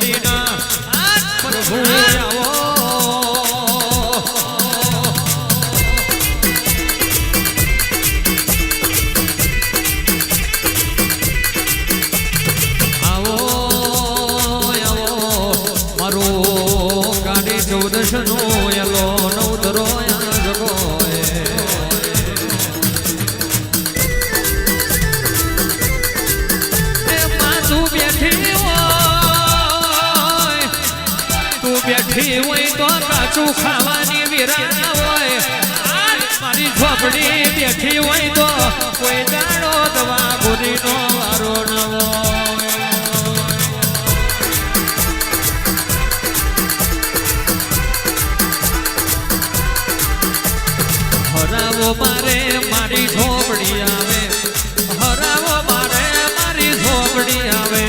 ઝોપડીના પ્રભુ આવો ચૌદશનો યલો નવતરો જગો તું બેઠી હોય તો કાચું ખાવાની વિરા હોય મારી ઝોપડી બેઠી હોય તો કોઈ જાણો દવા ગુરીનો વારો નવો હરાવો મારે મારી ઝોપડી આવે હરાવો મારે મારી ઝોપડી આવે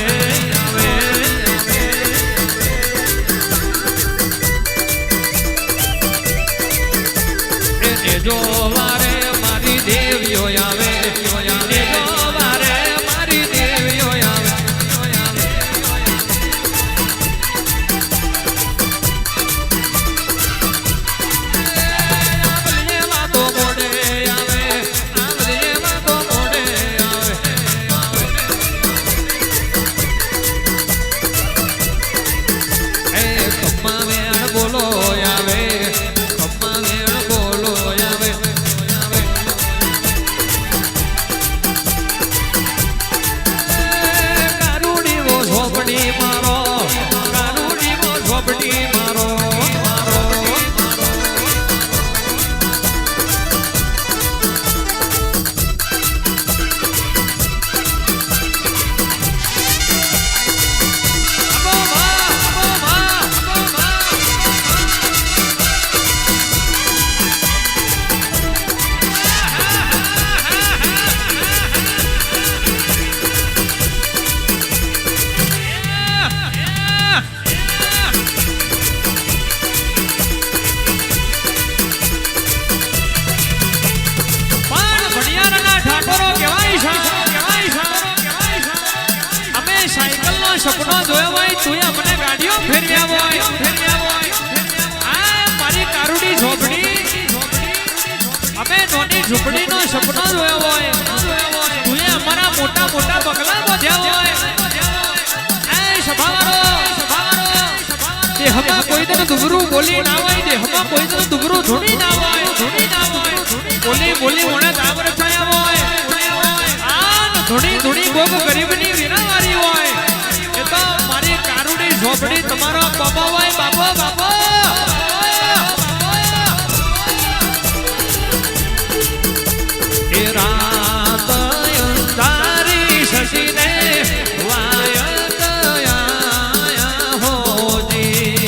એને જો મારે મારી દેવીઓ આવે એને જો મારે મારી દેવીઓ આવે સપનો જોયો હોય તું અમને ગાડીઓ ફેરવ્યા હોય આ મારી કારુડી ઝોપડી અમે નોની ઝૂંપડીનો સપનો જોયો હોય તું અમારા મોટા મોટા બગલા બાંધ્યા હોય એ સભાવાળો દેહમાં કોઈ તને દુબરું બોલી ના હોય દેહમાં કોઈ તને દુબરું ધૂણી ના હોય બોલી બોલી મોણા તાબર થયા હોય આ ધૂણી ગોગ ગરીબની વિનાવારી હોય મારી કારુડી ઝોપડી તમારો બાબા હોય બાબો એ રાત અંધારી શશીને વાયત આયા હોજી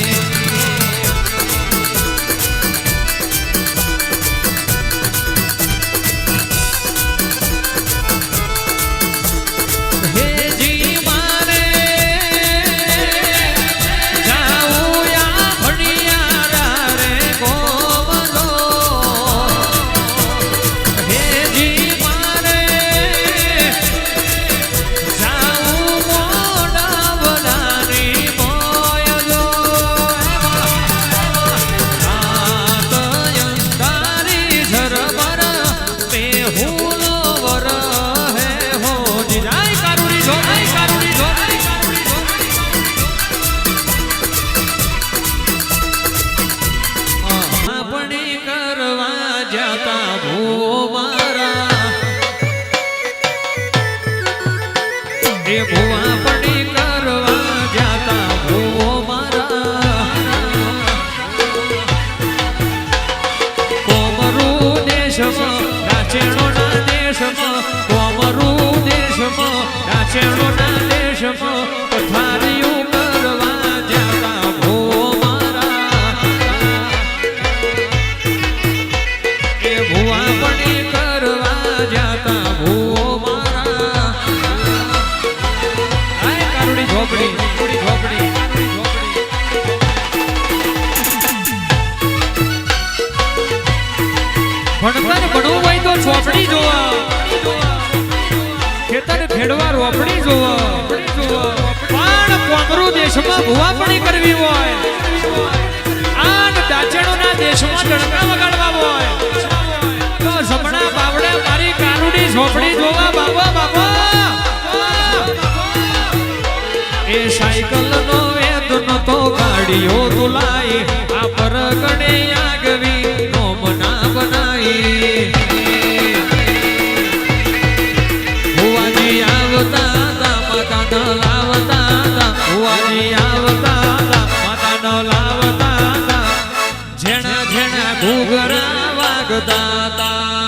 ભણતર ભણવું હોય તો ચોપડી જોવા, ખેતર ખેડવા રોપડી જોવા, પણ કોમરું દેશમાં ભુવાપણી કરવી હોય આન દાચણોના દેશમાં ડણકા વગાડવા હોય તો જમણા બાવડે મારી કાનુડી ઝોપડી જોવા બાબા બાબા એ સાયકલ નો વેદ નતો ગાડીઓ તુલાઈ આ પરગણે આગવી નોમના બનાઈ ભુવાજી આવતા માતા ન લાવતા ભુવાજી આવતા માતા ન લાવતા ઝેણા ઝેણા ઘૂઘરા વાગતા